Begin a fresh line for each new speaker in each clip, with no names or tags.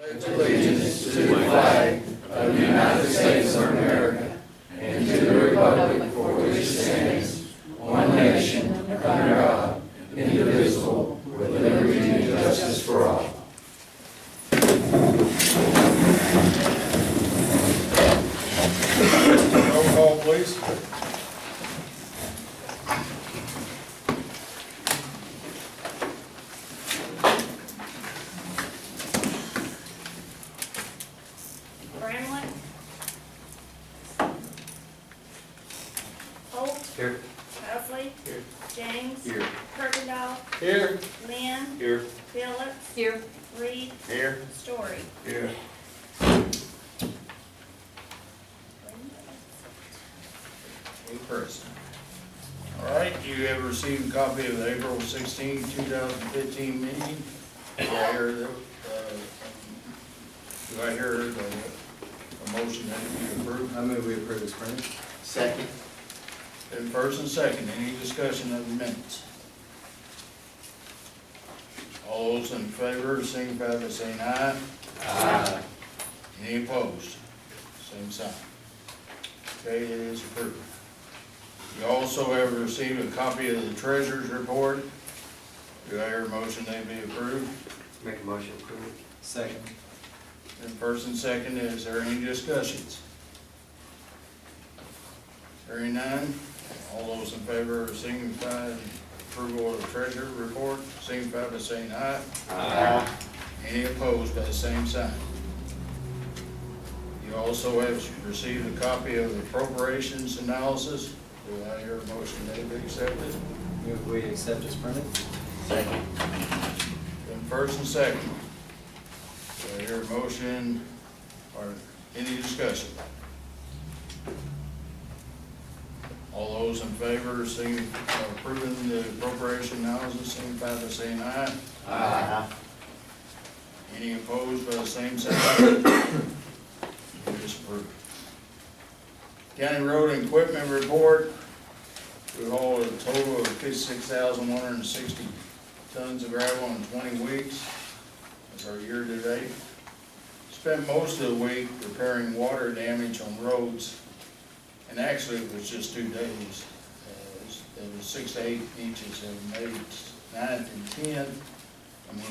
Allegiance to the flag of the United States of America and to the republic for which it stands, one nation, under God, indivisible, with liberty and justice for all.
Roll call, please.
Bramlett. Holt.
Here.
Huffley.
Here.
James.
Here.
Kirkendall.
Here.
Lynn.
Here.
Phillips.
Here.
Reed.
Here.
Story.
Here. Present. All right, you have received a copy of the April 16, 2015 meeting. Do I hear a motion that it be approved?
I move we approve this printed. Second.
Then first and second, any discussion of the minutes? All those in favor, signify by saying aye.
Aye.
Any opposed? Same sign. Okay, it is approved. You also have received a copy of the treasurer's report. Do I hear a motion they be approved?
Make a motion to approve. Second.
Then first and second, is there any discussions? Hearing none, all those in favor signify approval of the treasurer's report, signify by saying aye.
Aye.
Any opposed by the same sign. You also have received a copy of the appropriations analysis. Do I hear a motion that it be accepted?
Move we accept as printed. Second.
Then first and second. Do I hear a motion or any discussion? All those in favor of approving the appropriation analysis, signify by saying aye.
Aye.
Any opposed by the same sign? Disapproved. County road and equipment report. We hauled a total of 56,160 tons of gravel in 20 weeks. That's our year to date. Spent most of the week repairing water damage on roads, and actually it was just 2 days. It was 6 to 8 inches of May 9th and 10th. I mean,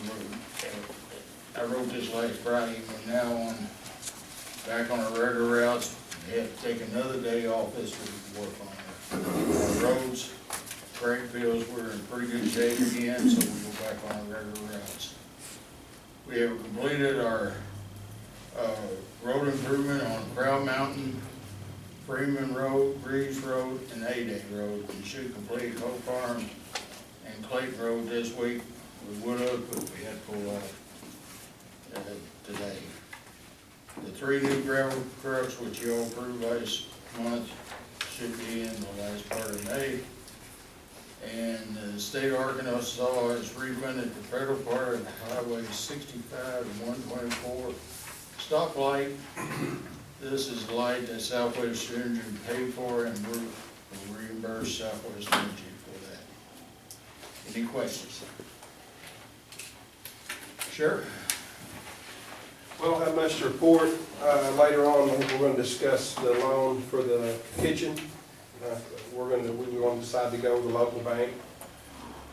I wrote this last Friday. We're now back on our regular routes. We have to take another day off this week to work on it. Our roads, crack fields, we're in pretty good shape again, so we'll go back on our regular routes. We have completed our road improvement on Crown Mountain, Freeman Road, Breeze Road, and A-Day Road. We should complete Hope Farm and Clayton Road this week. We would have, but we had to pull out today. The 3 new gravel trucks, which you all approved last month, should be in the last part of May. And the state of Arkansas has refunded the federal part of Highway 65 and 124 stoplight. This is the light that Southwest Energy paid for, and we'll reimburse Southwest Energy for that. Any questions? Sure.
We don't have much to report. Later on, I think we're going to discuss the loan for the kitchen. We were going to decide to go with the local bank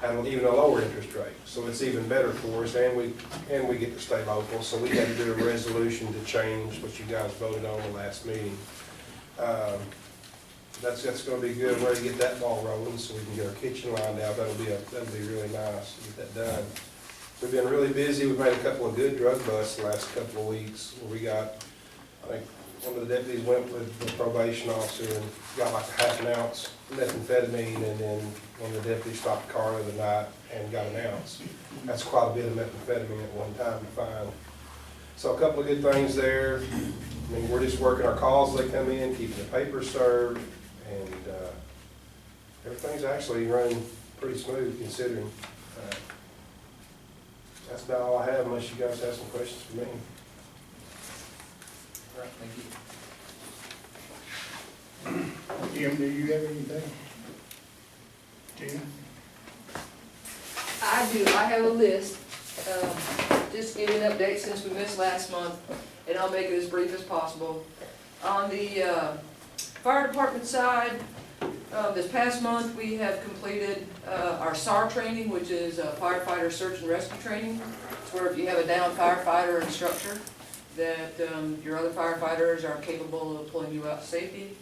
at even a lower interest rate, so it's even better for us, and we get to stay local. So we had to do a resolution to change what you guys voted on the last meeting. That's going to be good. We're ready to get that ball rolling, so we can get our kitchen lined out. That'll be really nice to get that done. We've been really busy. We've made a couple of good drug busts the last couple of weeks. We got, I think, one of the deputies went with the probation officer and got like a half an ounce methamphetamine, and then one of the deputies stopped the car the other night and got an ounce. That's quite a bit of methamphetamine at one time to find. So a couple of good things there. I mean, we're just working our calls as they come in, keeping the paper served, and everything's actually running pretty smooth considering. That's about all I have, unless you guys have some questions for me.
All right, thank you. Jim, do you have anything? Tina?
I do. I have a list. just give you an update since we missed last month, and I'll make it as brief as possible. On the fire department side, this past month, we have completed our SAR training, which is firefighter search and rescue training. It's where if you have a downed firefighter and structure, that your other firefighters are capable of pulling you out to safety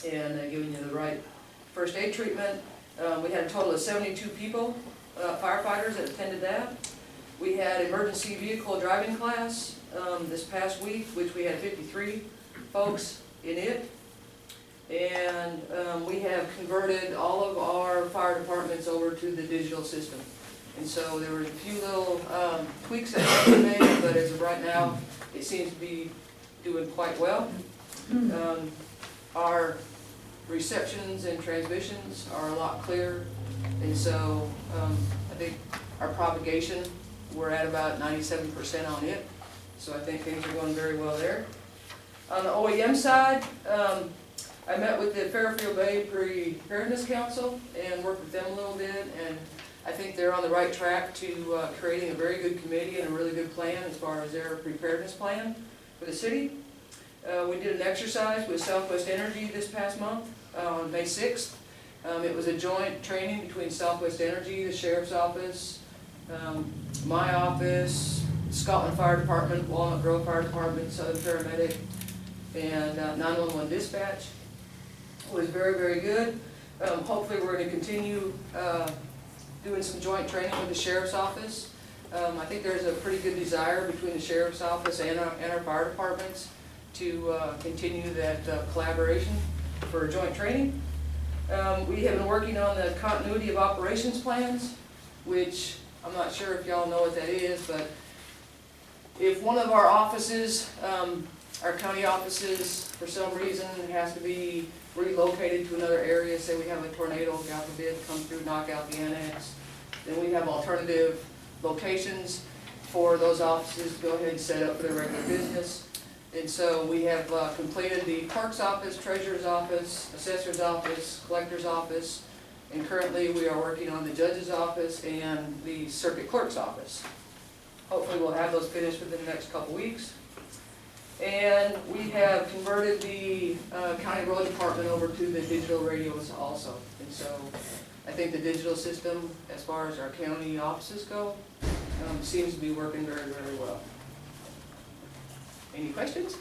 and giving you the right first aid treatment. We had a total of 72 people, firefighters, that attended that. We had emergency vehicle driving class this past week, which we had 53 folks in it. And we have converted all of our fire departments over to the digital system. And so there were a few little tweaks that had to be made, but as of right now, it seems to be doing quite well. Our receptions and transmissions are a lot clearer, and so I think our propagation, we're at about 97% on it, so I think things are going very well there. On the OEM side, I met with the Fairfield Bay Preparedness Council and worked with them a little bit, and I think they're on the right track to creating a very good committee and a really good plan as far as their preparedness plan for the city. We did an exercise with Southwest Energy this past month, on May 6th. It was a joint training between Southwest Energy, the Sheriff's Office, my office, Scotland Fire Department, Walnut Grove Fire Department, Southern Paramedic, and 911 Dispatch. It was very, very good. Hopefully we're going to continue doing some joint training with the Sheriff's Office. I think there's a pretty good desire between the Sheriff's Office and our fire departments to continue that collaboration for joint training. We have been working on the continuity of operations plans, which I'm not sure if y'all know what that is, but if one of our offices, our county offices, for some reason has to be relocated to another area, say we have a tornado, God forbid, come through, knock out the annex, then we have alternative locations for those offices to go ahead and set up for their regular business. And so we have completed the clerk's office, treasurer's office, assessor's office, collector's office, and currently we are working on the judge's office and the circuit clerk's office. Hopefully we'll have those finished within the next couple weeks. And we have converted the county road department over to the digital radios also. And so I think the digital system, as far as our county offices go, seems to be working very, very well. Any questions?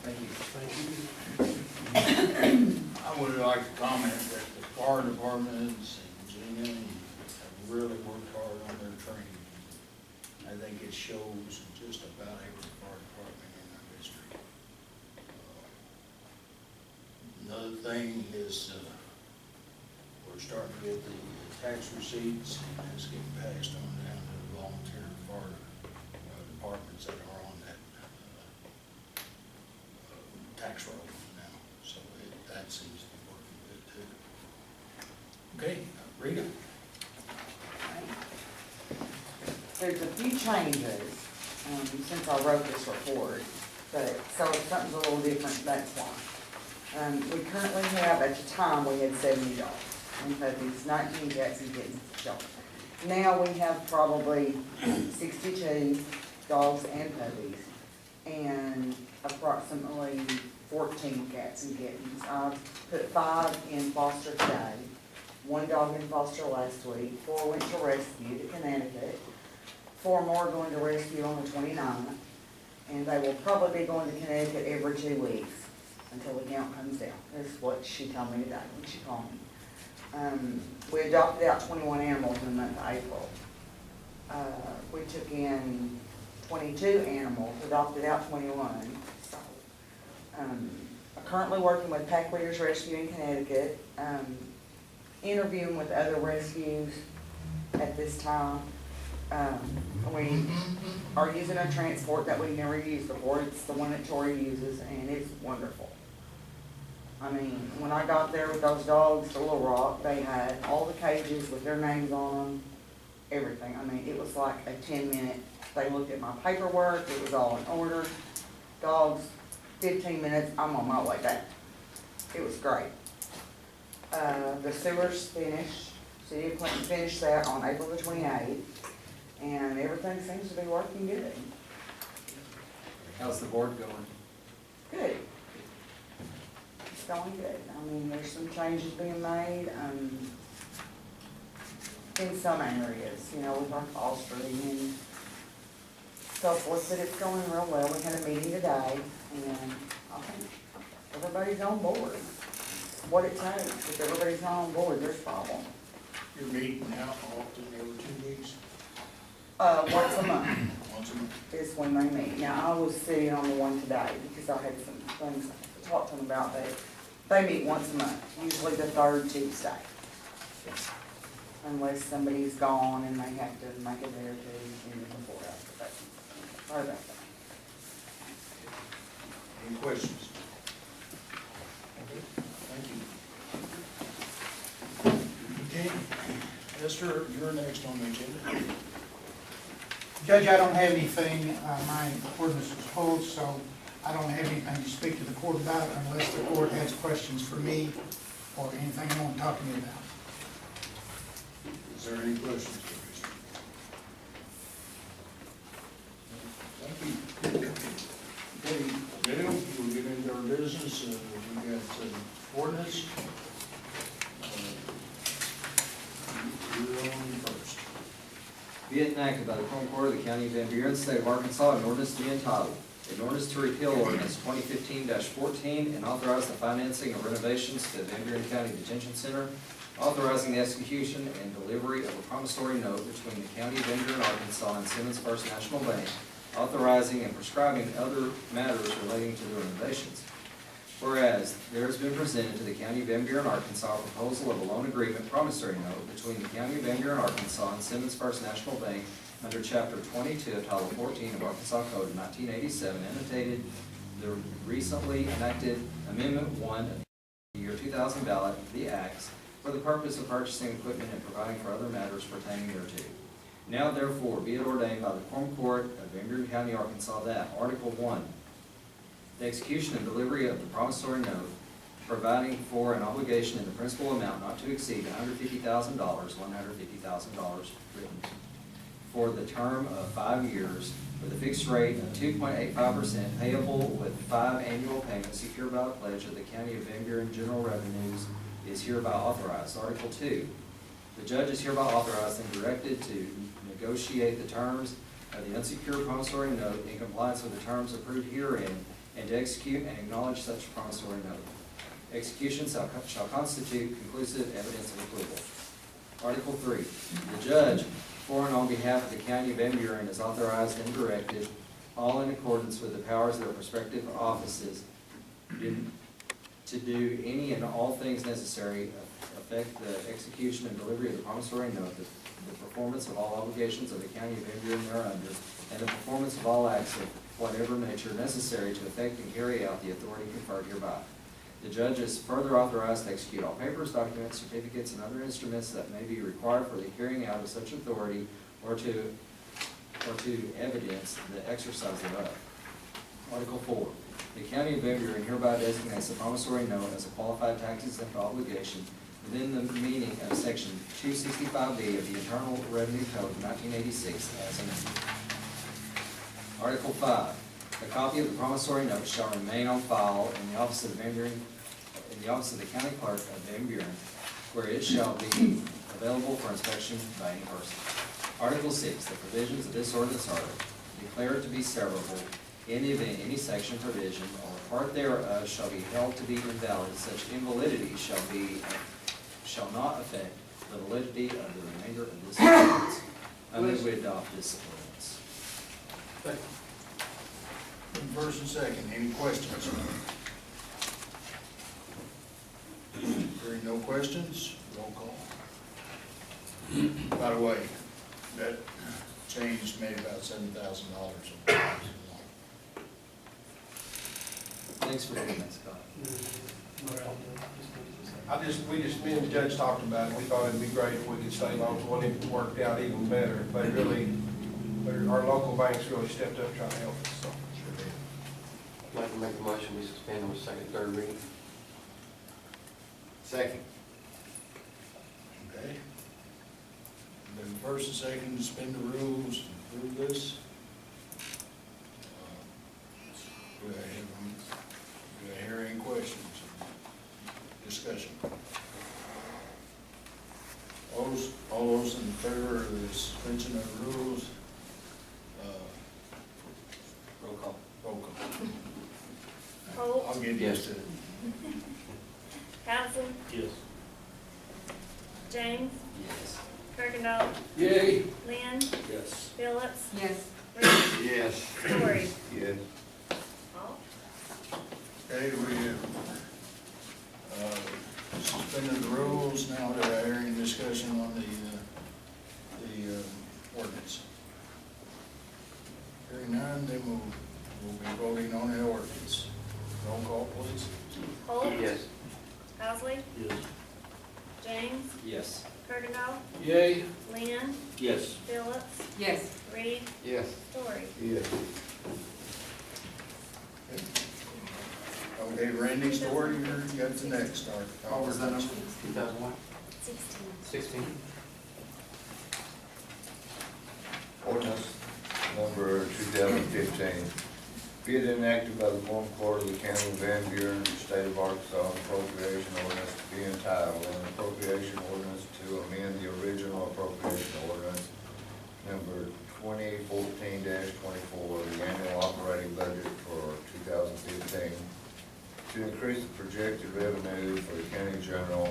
Thank you.
I would like to comment that the fire departments and Gina have really worked hard on their training. I think it shows just about every fire department in our district. Another thing is we're starting to get the tax receipts, and that's getting passed on down to the volunteer fire departments that are on that tax roll now. So that seems to be working good too. Okay, Rita.
There's a few changes since I wrote this report, but so if something's a little different, that's why. We currently have, at the time, we had 70 dogs and puppies, 19 cats and kittens. Now we have probably 62 dogs and puppies and approximately 14 cats and kittens. I put 5 in foster today, 1 dog in foster last week, 4 went to rescue to Connecticut. 4 more going to rescue on the 29th, and they will probably be going to Connecticut every 2 weeks until the count comes down. That's what she told me today when she called me. We adopted out 21 animals in the month of April. We took in 22 animals, adopted out 21. So, I'm currently working with Pack Leaders Rescue in Connecticut, interviewing with other rescues at this time. We are using a transport that we never used before. It's the one that Tori uses, and it's wonderful. I mean, when I got there with those dogs to Little Rock, they had all the cages with their names on them, everything. I mean, it was like a 10-minute. They looked at my paperwork. It was all in order. Dogs, 15 minutes, I'm on my way back. It was great. The sewers finished. City of Clinton finished that on April the 28th. and everything seems to be working good.
How's the board going?
Good. It's going good. I mean, there's some changes being made, in some areas, you know, with our fostering and so forth, but it's going real well. We had a meeting today, and I think everybody's on board. What it takes, if everybody's not on board, there's a problem.
You're meeting now often, every 2 weeks,
Once a month
once a month?
is when they meet. Now, I was sitting on the one today because I had some things to talk to them about, but they meet once a month, usually the third Tuesday. Unless somebody's gone and they have to make it there to, before after that. Sorry about that.
Any questions? Okay, thank you. Okay, Esther, you're next on the agenda.
Judge, I don't have anything, my ordinance was pulled, so I don't have anything to speak to the court about unless the court has questions for me or anything you want to talk to me about.
Is there any questions, Commissioner? Thank you. Okay, Dale, we'll get into our business, we got ordinance. You're on first.
Be it enacted by the Quorum Court of the County of Van Buren, State of Arkansas, an ordinance to be entitled, an ordinance to repeal ordinance 2015-14 and authorize the financing of renovations to the Van Buren County Detention Center, authorizing the execution and delivery of a promissory note between the County of Van Buren, Arkansas and Simmons First National Bank, authorizing and prescribing other matters relating to the renovations. Whereas, there has been presented to the County of Van Buren, Arkansas, a proposal of a loan agreement promissory note between the County of Van Buren, Arkansas and Simmons First National Bank under Chapter 22 of Title 14 of Arkansas Code of 1987, annotated the recently enacted Amendment 1 of the year 2000 ballot of the Acts for the purpose of purchasing equipment and providing for other matters pertaining thereto. Now therefore be it ordained by the Quorum Court of Van Buren County, Arkansas, that Article 1, the execution and delivery of the promissory note, providing for an obligation in the principal amount not to exceed $150,000 written, for the term of 5 years, with a fixed rate of 2.85% payable with 5 annual payments secured by the pledge of the County of Van Buren General Revenues, is hereby authorized. Article 2, the judge is hereby authorized and directed to negotiate the terms of the unsecured promissory note in compliance with the terms approved herein, and to execute and acknowledge such promissory note. Execution shall constitute conclusive evidence of approval. Article 3, the judge, for and on behalf of the County of Van Buren, is authorized and directed, all in accordance with the powers of their respective offices, to do any and all things necessary affect the execution and delivery of the promissory note, the performance of all obligations of the County of Van Buren thereunder, and the performance of all acts of whatever nature necessary to effect and carry out the authority conferred hereby. The judge is further authorized to execute all papers, documents, certificates, and other instruments that may be required for the carrying out of such authority or to evidence the exercise thereof. Article 4. The County of Van Buren hereby designates the promissory note as a qualified tax-exempt obligation within the meaning of Section 265B of the Internal Revenue Code of 1986 as amended. Article 5. A copy of the promissory note shall remain on file in the office of the County Clerk of Van Buren, where it shall be available for inspection by any person. Article 6. The provisions of this ordinance are declared to be severable in the event any section, provision, or part thereof shall be held to be invalid. Such invalidity shall not affect the validity of the remainder of this ordinance. I move we adopt this ordinance.
First and second, any questions? Hearing no questions, roll call. By the way, that change made about $7,000.
Thanks for doing that, Scott.
Me and the judge talked about it, we thought it'd be great if we could stay long, so when it worked out even better. They really, our local banks really stepped up trying to help us, so. Sure did.
I'd like to make a motion, we suspend on second, third reading.
Second.
Okay. have a first and second to suspend the rules, to approve this. Do I hear any questions, discussion? All those in favor of the suspension of the rules,
Roll call.
roll call.
Holt,
I'll get used to it.
Coniston,
Yes.
James,
Yes.
Kirkendall,
Yay.
Lynn,
Yes.
Phillips,
Yes.
Reed,
Yes.
Story.
Yes.
All.
Okay, we have suspended the rules. Now do I hear any discussion on the ordinance? Hearing none, then we'll be voting on the ordinance. Roll call, please.
Holt,
Yes.
Owsley,
Yes.
James,
Yes.
Kirkendall,
Yay.
Lynn,
Yes.
Phillips,
Yes.
Reed,
Yes.
Story.
Yes.
Okay, Randy, Story, you got the next start.
What was that number? 2001? 16.
Ordinance number 2015. Be it enacted by the Quorum Court of the County of Van Buren, State of Arkansas, an appropriation ordinance to be entitled, an appropriation ordinance to amend the original appropriation ordinance number 2014-24, the annual operating budget for 2015, to increase the projected revenue for the county general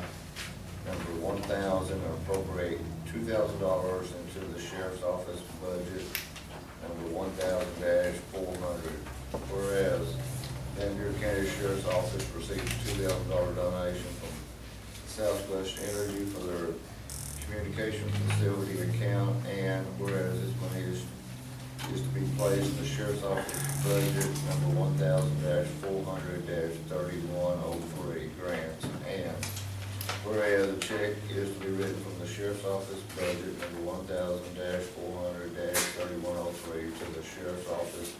number 1,000, and appropriate $2,000 into the sheriff's office budget number 1,000-400. Whereas Van Buren County Sheriff's Office received a $2,000 donation from Southwest Energy for their communication facility account, and whereas this money is to be placed in the sheriff's office budget number 1,400-3103 grants, and whereas a check is to be written from the sheriff's office budget number 1,400-3103 to the sheriff's office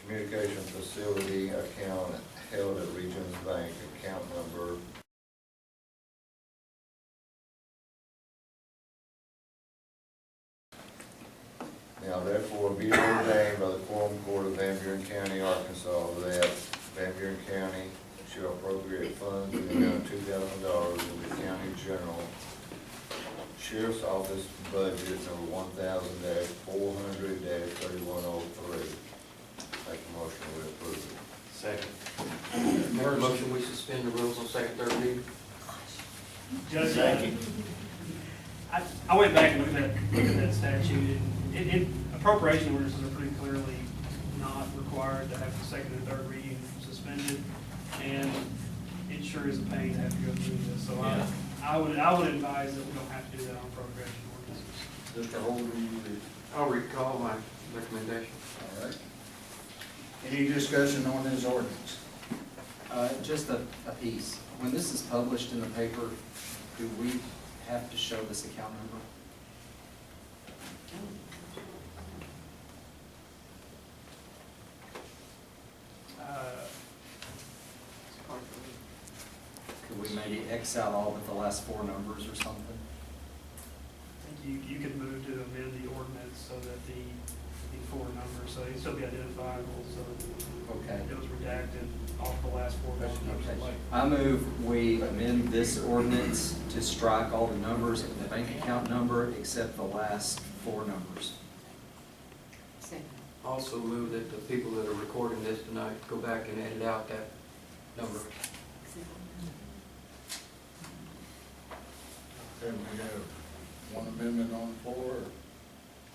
communication facility account held at Regions Bank, account number Now therefore be it ordained by the Quorum Court of Van Buren County, Arkansas, that Van Buren County shall appropriate funds in the amount of $2,000 in the county general sheriff's office budget number 1,000-400-3103. Make a motion to approve it.
Second. Make a motion, we suspend the rules on second, third reading.
Judge,
Thank you.
I went back and looked at that statute, and appropriation ordinances are pretty clearly not required to have the second and third reading suspended, and it sure is a pain to have to go through this, so I would advise that we don't have to do that on appropriation ordinances.
Mr. Holder, you read.
I'll recall my recommendation.
All right. Any discussion on this ordinance?
Just a piece. When this is published in the paper, do we have to show this account number? Could we maybe X out all but the last four numbers or something?
I think you could move to amend the ordinance so that the four numbers, so it'd still be identifiable, so
Okay.
it was redacted off the last four numbers.
Okay.
Like,
I move we amend this ordinance to strike all the numbers in the bank account number except the last four numbers.
Also move that the people that are recording this tonight go back and edit out that number.
Okay, we have one amendment on the floor.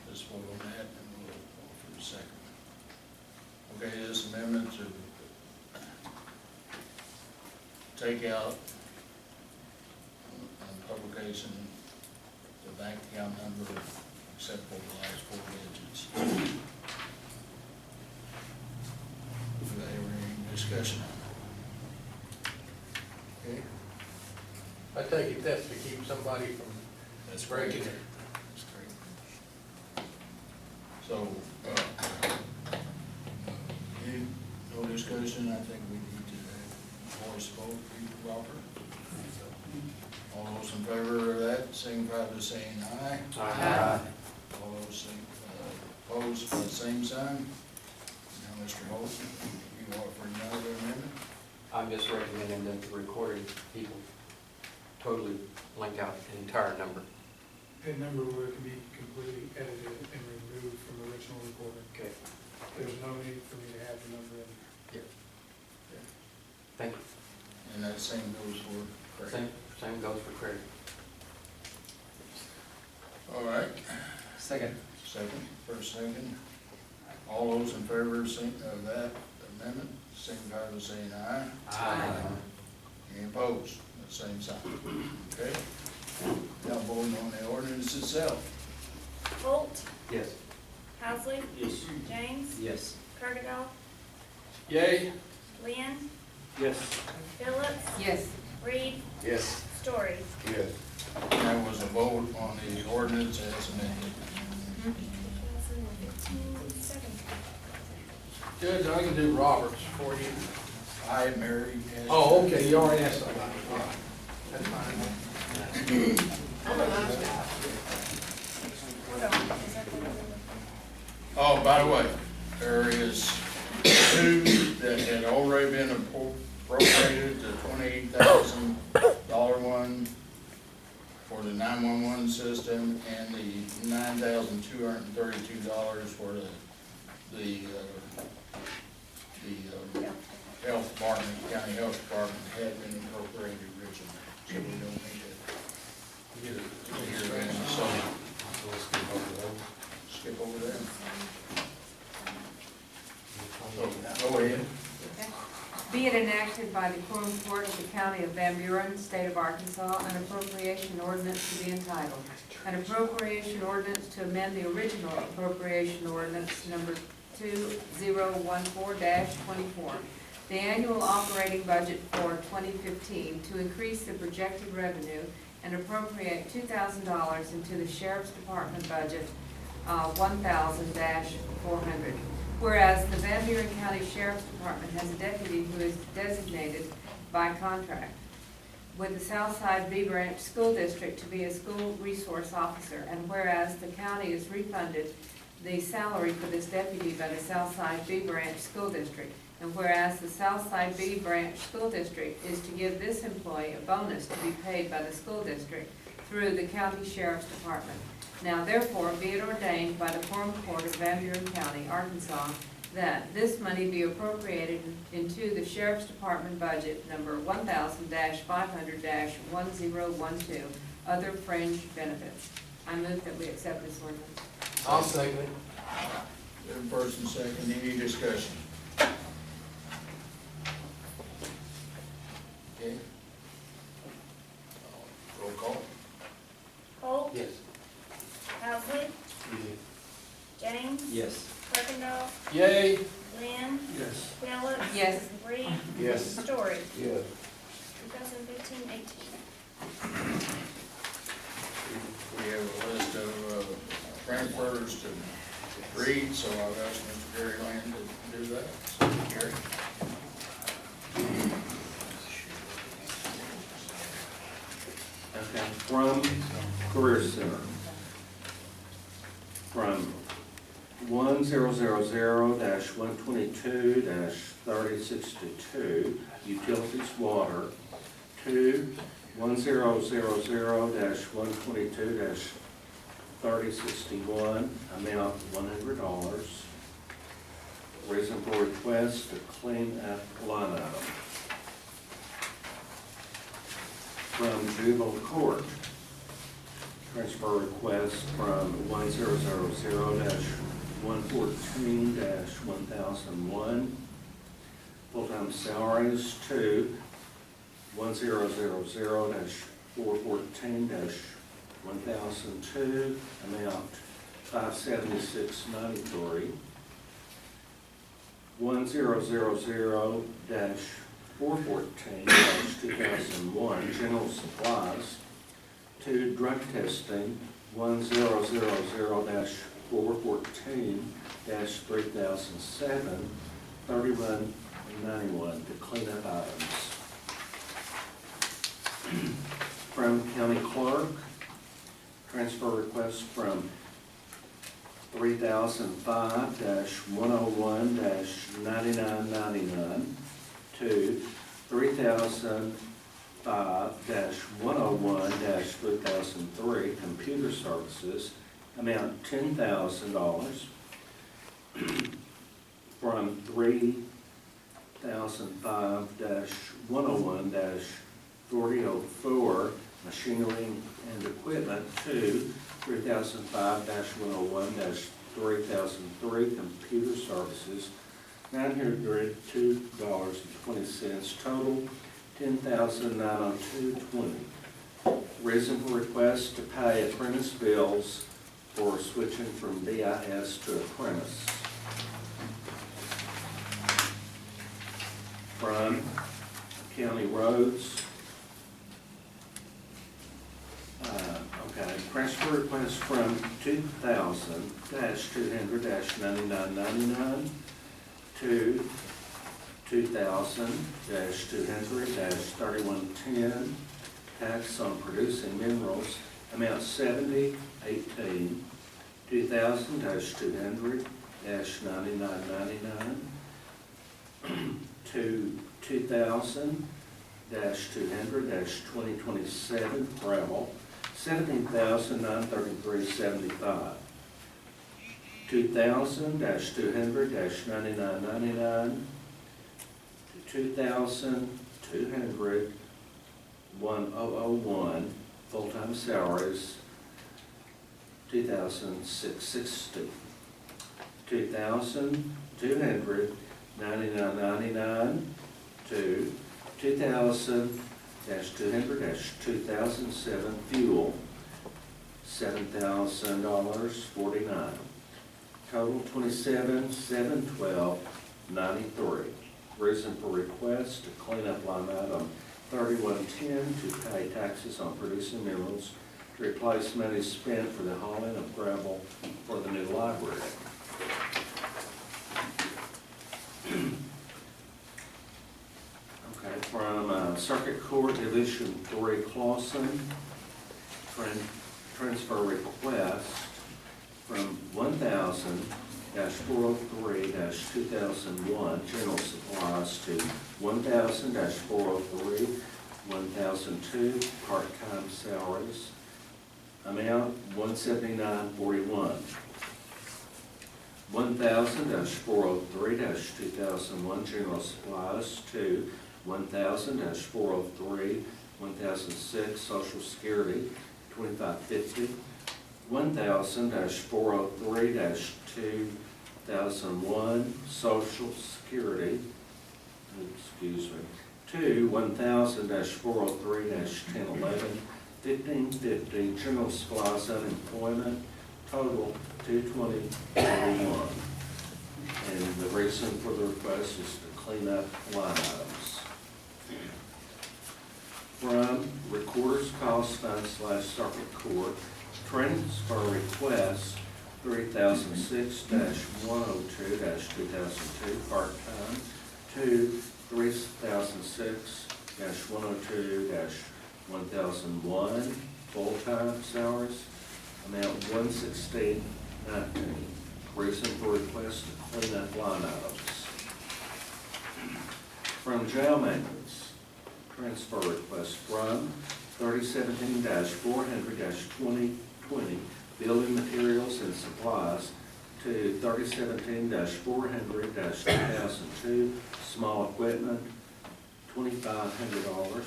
Let's vote on that, and we'll vote for the second. Okay, this amendment to take out on publication the bank account number except for the last four digits. Do I have any discussion on that? Okay,
I take it that's to keep somebody from
that's great.
breaking it.
That's great. So, any, no discussion, I think we need to have voice vote, Robert. All those in favor of that, signify by saying aye.
Aye.
All those opposed, by the same sign. Now, Mr. Holt, you offer another amendment?
I'm just recommending that the recording people totally blank out the entire number.
That number will be completely edited and removed from the original recording.
Okay.
There's no need for me to have the number in there.
Thank you.
And that same goes for Craig.
Same goes for credit.
All right,
Second.
first second. All those in favor of that amendment, signify by saying aye.
Aye.
Any opposed? The same sign. Okay? Now voting on the ordinance itself.
Holt,
Yes.
Housley,
Yes.
James,
Yes.
Kirkendall,
Yay?
Lynn,
Yes.
Phillips,
Yes.
Reed,
Yes.
Story.
Yes. That was a vote on the ordinance as amended.
2015, second.
Judge, I can do Roberts for you.
I, Mary. has-
Oh, okay, you already asked somebody. All right. That's fine. I'm a nice guy.
Hold on, is that the one?
Oh, by the way, there is two that had already been appropriated, the $28,000 one for the 911 system and the $9,232 for the health department, county health department had been appropriated originally, so we don't need to get it here again, so skip over them. Go ahead.
Be it enacted by the Quorum Court of the County of Van Buren, State of Arkansas, an appropriation ordinance to be entitled, an appropriation ordinance to amend the original appropriation ordinance number 2014-24, the annual operating budget for 2015 to increase the projected revenue and appropriate $2,000 into the Sheriff's Department budget, 1,000-400. Whereas the Van Buren County Sheriff's Department has a deputy who is designated by contract with the Southside B Branch School District to be a school resource officer, and whereas the county is refunded the salary for this deputy by the Southside B Branch School District, and whereas the Southside B Branch School District is to give this employee a bonus to be paid by the school district through the County Sheriff's Department. Now therefore be it ordained by the Quorum Court of Van Buren County, Arkansas, that this money be appropriated into the Sheriff's Department budget number 1000-500-1012, other fringe benefits. I move that we accept this ordinance.
I'll second it.
Third person, second, any discussion? Okay. Roll call.
Holt,
Yes.
Housley, James,
Yes.
Kirkendall,
Yay?
Lynn,
Yes.
Phillips.
Yes.
Reed,
Yes.
Story.
Yes.
2015-18.
We have a list of transfers to read, so I've asked Mr. Gary Land to do that. So, Gary?
Okay, from Career Center. From 1000-122-3062, utilities water, to 1000-122-3061, amount $100. Reason for request to clean up line item. From Juvenile Court, transfer request from 1000-114-1001, full-time salaries to 1000-414-1002, amount $576.93. 1000-414-2001, general supplies, to drug testing, 1000-414-3007, $31.91 to clean up items. From County Clerk, transfer request from 3005-101-9999 to 3005-101-3003 Computer Services, amount $10,000, from 3005-101-4004 Machinery and Equipment to 3005-101-3003 Computer Services, $902.20, total $10,902.20. Reason for request to pay apprentice bills for switching from BIS to apprentice. From county roads. Transfer request from 2000-200-9999 to 2000-200-3110, tax on producing minerals, amount 7018, 2000-200-9999 to 2000-200-2027 gravel, $17,933.75. 2000-200-9999 to 2000-200-1001 full-time salaries, $2,660. 2,200-9999 to 2000-200-2007 fuel, $7,000.49. Total $27,712.93. Reason for request to clean up line item 3110 to pay taxes on producing minerals to replace money spent for the hauling of gravel for the new library. Okay, from Circuit Court Division 3 Clawson, transfer request from 1000-403-2001 general supplies to 1000-403-1002 part-time salaries, amount $179.41. 1000-403-2001 general supplies to 1000-403-1006 Social Security, $25.50. 1000-403-2001 Social Security, to 1000-403-1011 $15.50 general supplies unemployment, total $220.81. And the reason for the request is to clean up line items. From Recorder's Cost Fund / Circuit Court, transfer request 3006-102-2002 part-time to 3006-102-1001 full-time salaries, amount $116.19. Reason for request to clean up line items. From Jail Maintenance, transfer request from 3017-400-2020 building materials and supplies to 3017-400-2002 small equipment, $2,500.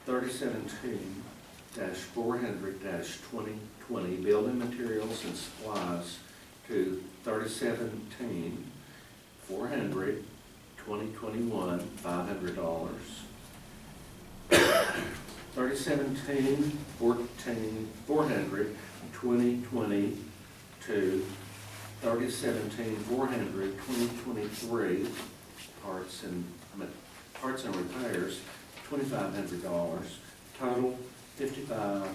3017-400-2020 building materials and supplies to 3017-400-2021, $500. 3017-400-2020 to 3017-400-2023 parts and repairs, $2,500. Total $5,500.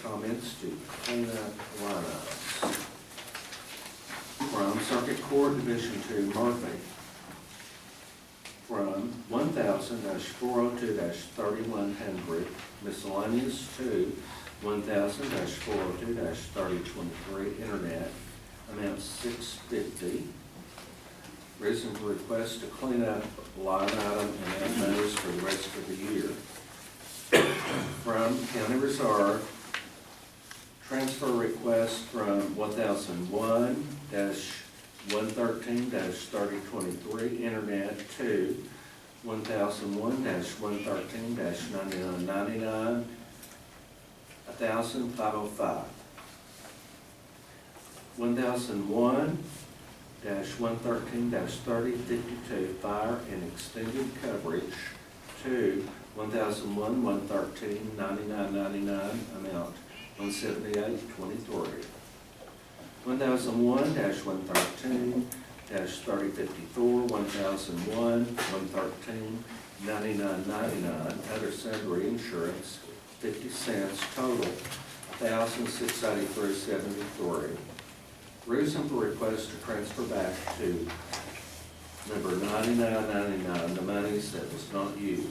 Comments to clean up line items. From Circuit Court Division 2 Murphy. From 1000-402-3100, miscellaneous 2, 1000-402-3023, internet, amount $650. Reason for request to clean up line item and add monies for the rest of the year. From County Reserve, transfer request from 1001-113-3023, internet, to 1001-113-9999, $1,505. 1001-113-3052, fire and extended coverage, to 1001-113-9999, amount $178.23. 1001-113-3054, 1001-113-9999, other sundry insurance, 50 cents, total $1,683.73. Reason for request to transfer back to number 9999, the monies that was not used.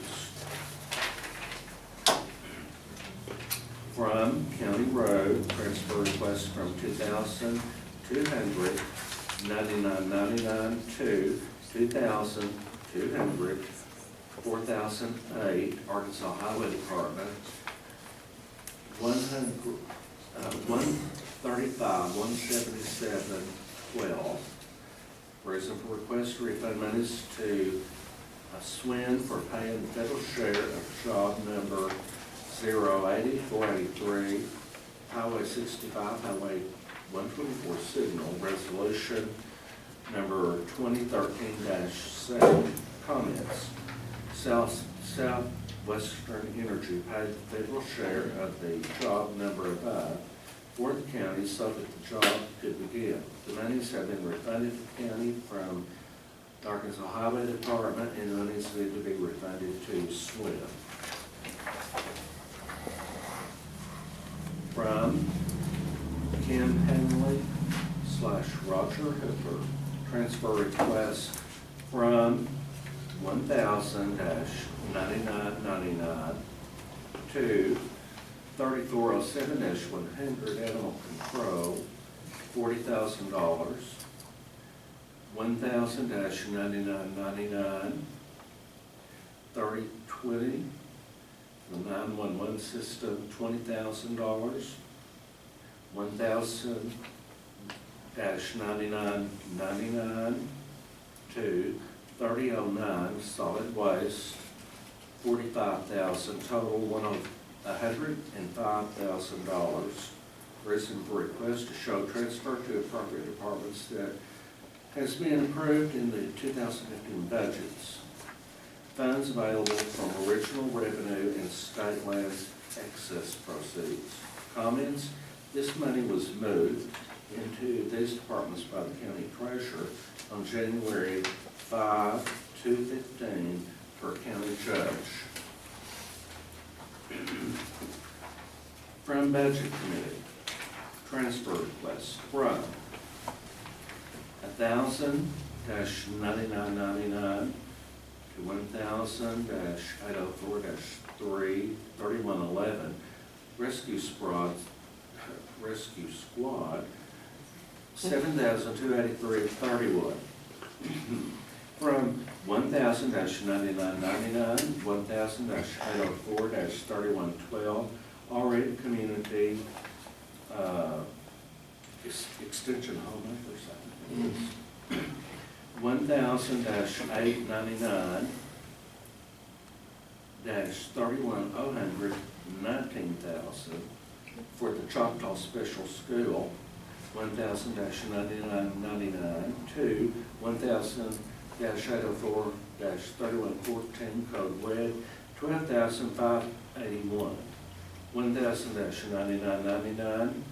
From County Road, transfer request from 2,200, 9999 to 2,200, 4008, Arkansas Highway Department, 135, 177, 12. Reason for request to refund monies to Swin for paying the federal share of job number 080, 483, Highway 65, Highway 124 signal, resolution number 2013-7. Comments. Southwestern Energy paid the federal share of the job number above for the county so that the job could begin. The monies have been refunded to the county from the Arkansas Highway Department, and the monies need to be refunded to SWIM. From Kim Henley / Roger Hooper, transfer request from 1,000-9999 to 3407-100, animal control, $40,000. 1,000-9999, 3020, the 911 system, $20,000. 1,000-9999 to 3009, solid waste, $45,000, total $105,000. Reason for request to show transfer to appropriate departments that has been approved in the 2015 budgets. Funds available from original revenue and state lands excess proceeds. Comments? This money was moved into these departments by the county treasurer on January 5, 2015 per county judge. From Budget Committee, transfer request from 1,000-9999 to 1,000-804-3111, Rescue Squad, $7,283.31. From 1,000-9999, 1,000-804-3112, already community extension homemakers. 1,000-899 -31000, 19,000 for the Choctaw Special School. 1,000-9999 to 1,000-804-3114 Code Red, 12,581. 1,000-9999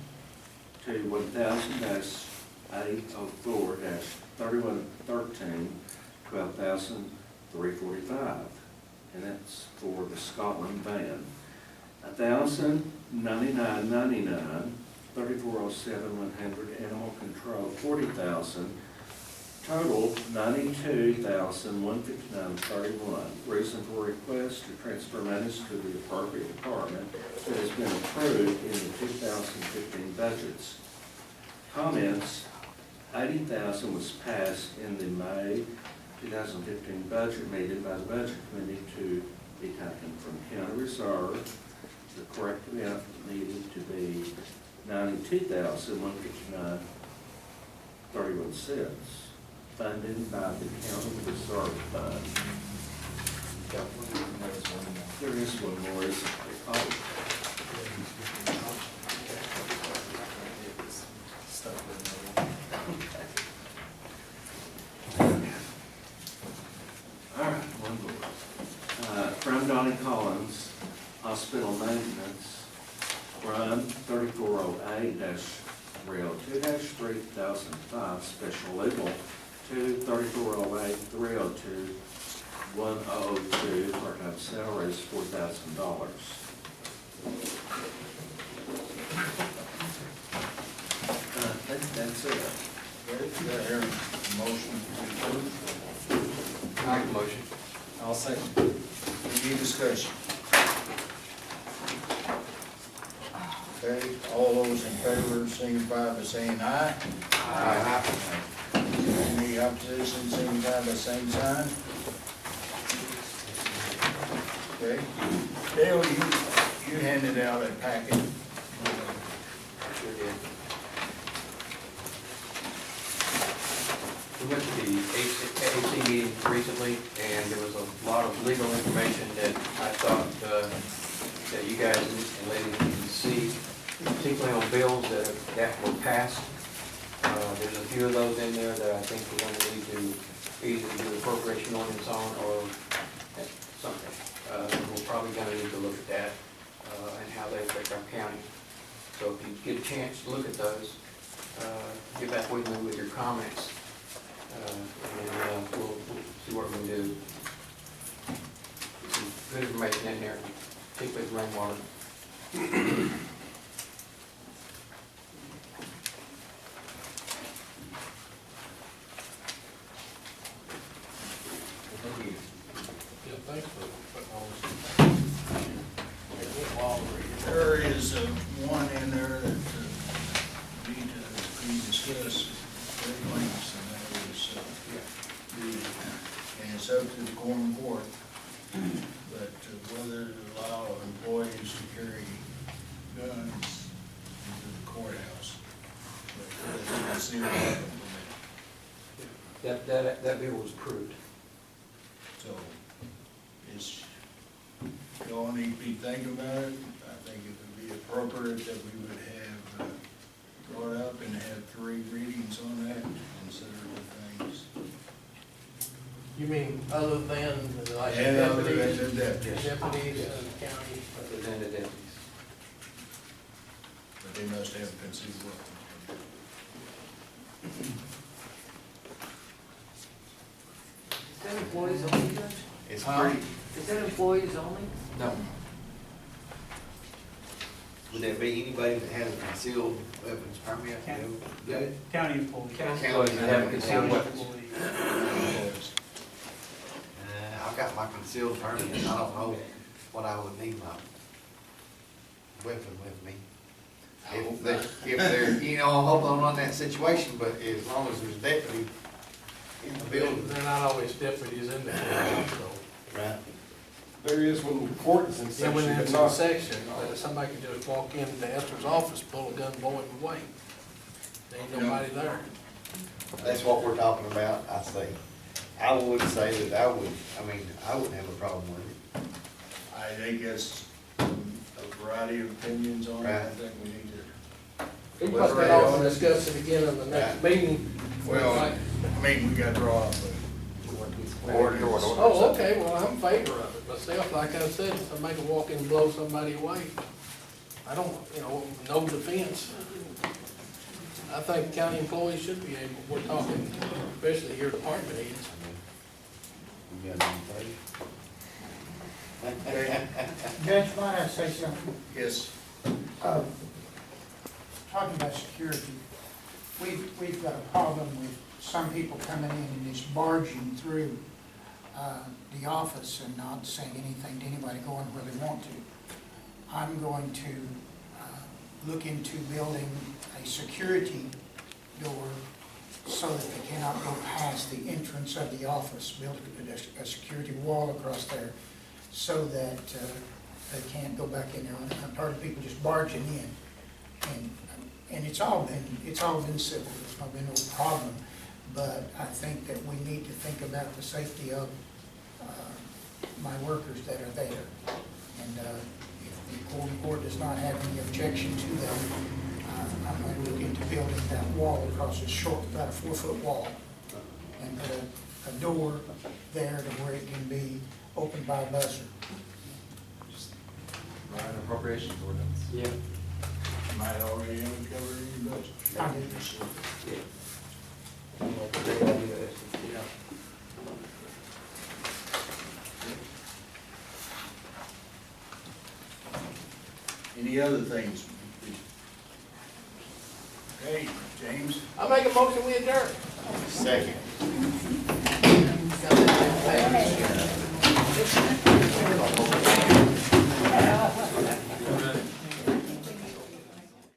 to 1,000-804-3113, 12,345. And that's for the Scotland van. 1,099.99, 3407-100 animal control, 40,000 Total $92,159.31. Reason for request to transfer monies to the appropriate department that has been approved in the 2015 budgets. Comments: $80,000 was passed in the May 2015 budget meeting by the Budget Committee to be taken from county reserve. The correct amount needed to be $92,159.31, funded by the county reserve fund. There is one more, isn't there? All right, one more. From Donnie Collins, hospital maintenance, run 3408-302-3005, special legal to 3408-302-102, part-time salaries $4,000. I think that's it.
Okay, do I hear a motion to approve?
Make a motion.
I'll second.
Any discussion? Okay, all those in favor signify by saying aye.
Aye.
Any opposition signify by same sign. Okay, Dale, you handed out a packet.
Sure did. We went to the AC meeting recently, and there was a lot of legal information that I thought that you guys and ladies need to see, particularly on bills that were passed. There's a few of those in there that I think we're going to need to either do appropriation ordinance on or something. We're probably going to need to look at that and how they affect our county. So if you get a chance to look at those, get back with me with your comments. And we'll see what we can do. Some good information in there, particularly rainwater. Thank you.
Yeah, thanks for putting all this.
There is one in there that need to be discussed very lengths, and that is and it's up to the Quorum Court, but whether to allow employees to carry guns into the courthouse. But that's the
That bill was approved.
So, it's, y'all need to be thinking about it. I think it would be appropriate that we would have brought up and have 3 readings on that, consider the things.
You mean other than like
And other than
deputies,
the deputies,
deputies in the county?
Other than the deputies.
but they must have concealed weapons.
Is that employees only, Judge?
It's
pretty.
Is that employees only?
No.
Would there be anybody that has a concealed weapons permit?
County employees.
County employees that have concealed weapons.
I've got my concealed permit, and I don't know what I would need my weapon with me. If they're, you know, I'm hoping I'm not in that situation, but as long as there's deputy in the building.
They're not always deputies in there, so.
Right.
There is when the court is in
Yeah,
session,
when
but
it's in
not.
section, somebody can just walk into the Esther's office, pull a gun, blow him away. There ain't nobody there.
That's what we're talking about, I say. I would say that I wouldn't have a problem with it.
I think it's a variety of opinions on it. I
Right.
think we need to.
We put that off and discuss it again in the next meeting.
Well, I mean, we got to draw up ordinance.
Oh, okay, well, I'm in favor of it myself, like I said, if somebody can walk in and blow somebody away, I don't, no defense. I think county employees should be able, we're talking, especially your department heads.
You got anything?
Judge, might I say something?
Yes.
Talking about security, we've got a problem with some people coming in and just barging through the office and not saying anything to anybody, going where they want to. I'm going to look into building a security door so that they cannot go past the entrance of the office, build a security wall across there so that they can't go back in there. I'm tired of people just barging in. And it's all been civil, there's not been no problem. But I think that we need to think about the safety of my workers that are there. And if the Quorum Court does not have any objection to that, I'm going to look into building that wall across a short, about a 4-foot wall, and put a door there to where it can be opened by a buzzer.
Right, appropriations ordinance.
Yeah.
Might already have it covered in your budget.
I do.
Yeah.
Any other things? Okay, James?
I make a motion, we adjourn.
Second.
So,